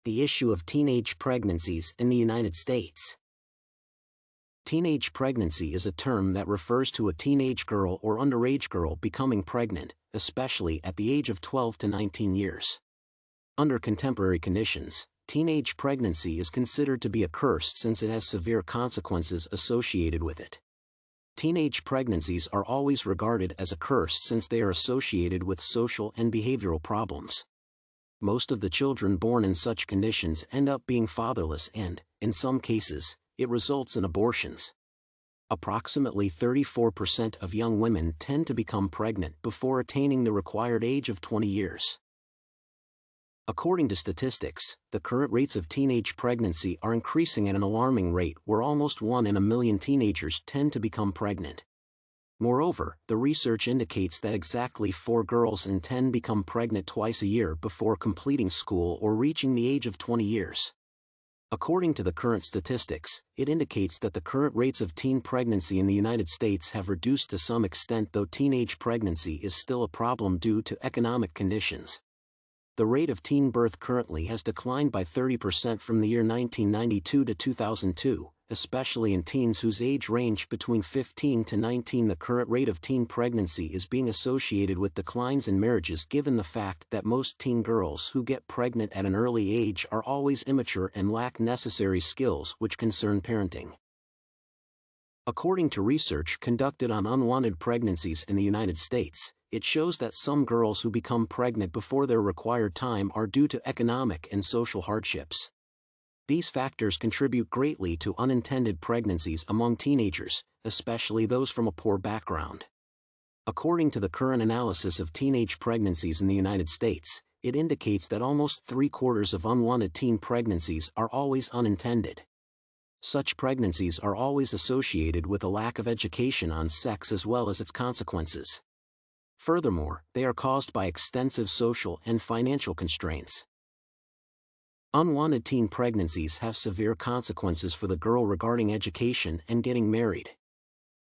The issue of teenage pregnancies in the United States. Teenage pregnancy is a term that refers to a teenage girl or underage girl becoming pregnant, especially at the age of 12 to 19 years. Under contemporary conditions, teenage pregnancy is considered to be a curse since it has severe consequences associated with it. Teenage pregnancies are always regarded as a curse since they are associated with social and behavioral problems. Most of the children born in such conditions end up being fatherless and, in some cases, it results in abortions. Approximately 34% of young women tend to become pregnant before attaining the required age of 20 years. According to statistics, the current rates of teenage pregnancy are increasing at an alarming rate where almost 1 in a million teenagers tend to become pregnant. Moreover, the research indicates that exactly 4 girls in 10 become pregnant twice a year before completing school or reaching the age of 20 years. According to the current statistics, it indicates that the current rates of teen pregnancy in the United States have reduced to some extent, though teenage pregnancy is still a problem due to economic conditions. The rate of teen birth currently has declined by 30% from the year 1992 to 2002, especially in teens whose age range between 15 to 19. The current rate of teen pregnancy is being associated with declines in marriages given the fact that most teen girls who get pregnant at an early age are always immature and lack necessary skills which concern parenting. According to research conducted on unwanted pregnancies in the United States, it shows that some girls who become pregnant before their required time are due to economic and social hardships. These factors contribute greatly to unintended pregnancies among teenagers, especially those from a poor background. According to the current analysis of teenage pregnancies in the United States, it indicates that almost 3/4 of unwanted teen pregnancies are always unintended. Such pregnancies are always associated with a lack of education on sex as well as its consequences. Furthermore, they are caused by extensive social and financial constraints. Unwanted teen pregnancies have severe consequences for the girl regarding education and getting married.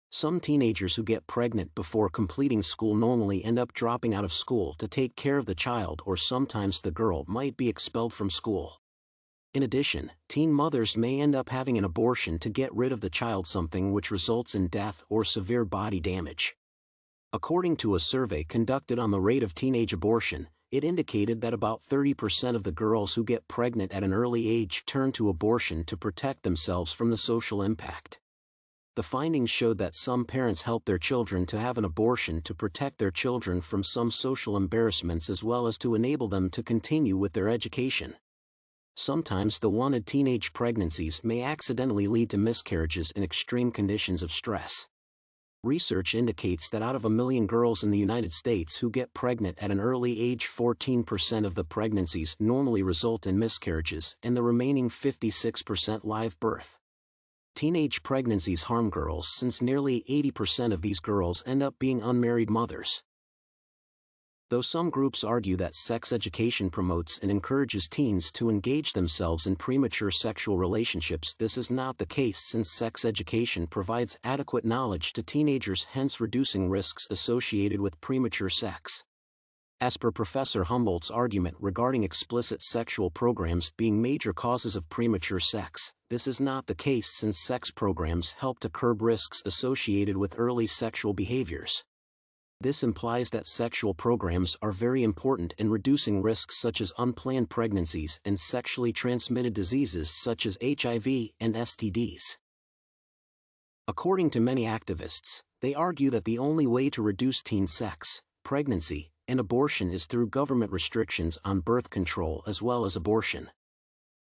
Some teenagers who get pregnant before completing school normally end up dropping out of school to take care of the child, or sometimes the girl might be expelled from school. In addition, teen mothers may end up having an abortion to get rid of the child, something which results in death or severe body damage. According to a survey conducted on the rate of teenage abortion, it indicated that about 30% of the girls who get pregnant at an early age turn to abortion to protect themselves from the social impact. The findings showed that some parents help their children to have an abortion to protect their children from some social embarrassments as well as to enable them to continue with their education. Sometimes the wanted teenage pregnancies may accidentally lead to miscarriages in extreme conditions of stress. Research indicates that out of 1 million girls in the United States who get pregnant at an early age, 14% of the pregnancies normally result in miscarriages and the remaining 56% live birth. Teenage pregnancies harm girls since nearly 80% of these girls end up being unmarried mothers. Though some groups argue that sex education promotes and encourages teens to engage themselves in premature sexual relationships, this is not the case since sex education provides adequate knowledge to teenagers, hence reducing risks associated with premature sex. As per Professor Humboldt's argument regarding explicit sexual programs being major causes of premature sex, this is not the case since sex programs help to curb risks associated with early sexual behaviors. This implies that sexual programs are very important in reducing risks such as unplanned pregnancies and sexually transmitted diseases such as HIV and STDs. According to many activists, they argue that the only way to reduce teen sex, pregnancy, and abortion is through government restrictions on birth control as well as abortion.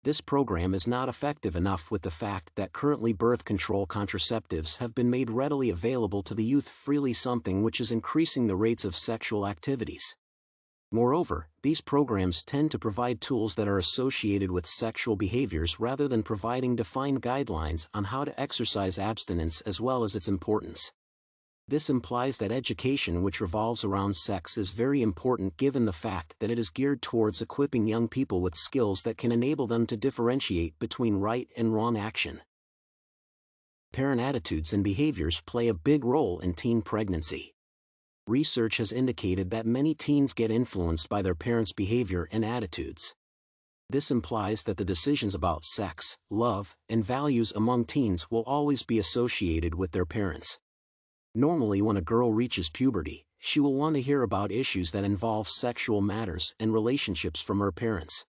This program is not effective enough with the fact that currently birth control contraceptives have been made readily available to the youth freely, something which is increasing the rates of sexual activities. Moreover, these programs tend to provide tools that are associated with sexual behaviors rather than providing defined guidelines on how to exercise abstinence as well as its importance. This implies that education which revolves around sex is very important given the fact that it is geared towards equipping young people with skills that can enable them to differentiate between right and wrong action. Parent attitudes and behaviors play a big role in teen pregnancy. Research has indicated that many teens get influenced by their parents' behavior and attitudes. This implies that the decisions about sex, love, and values among teens will always be associated with their parents. Normally, when a girl reaches puberty, she will want to hear about issues that involve sexual matters and relationships from her parents.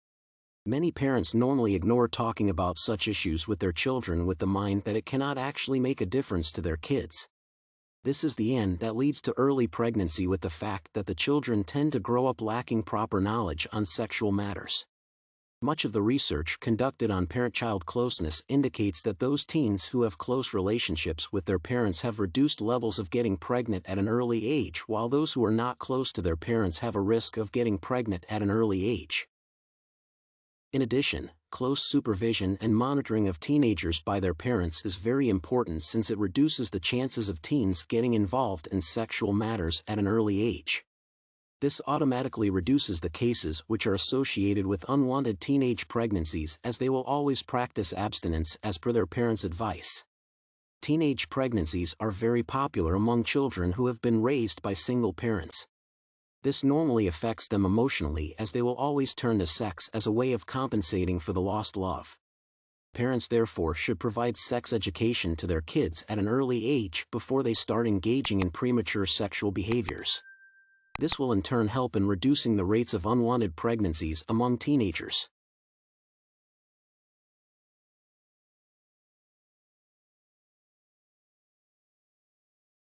Many parents normally ignore talking about such issues with their children with the mind that it cannot actually make a difference to their kids. This is the end that leads to early pregnancy, with the fact that the children tend to grow up lacking proper knowledge on sexual matters. Much of the research conducted on parent-child closeness indicates that those teens who have close relationships with their parents have reduced levels of getting pregnant at an early age, while those who are not close to their parents have a risk of getting pregnant at an early age. In addition, close supervision and monitoring of teenagers by their parents is very important, since it reduces the chances of teens getting involved in sexual matters at an early age. This automatically reduces the cases which are associated with unwanted teenage pregnancies, as they will always practice abstinence as per their parents' advice. Teenage pregnancies are very popular among children who have been raised by single parents. This normally affects them emotionally, as they will always turn to sex as a way of compensating for the lost love. Parents therefore should provide sex education to their kids at an early age before they start engaging in premature sexual behaviors. This will in turn help in reducing the rates of unwanted pregnancies among teenagers.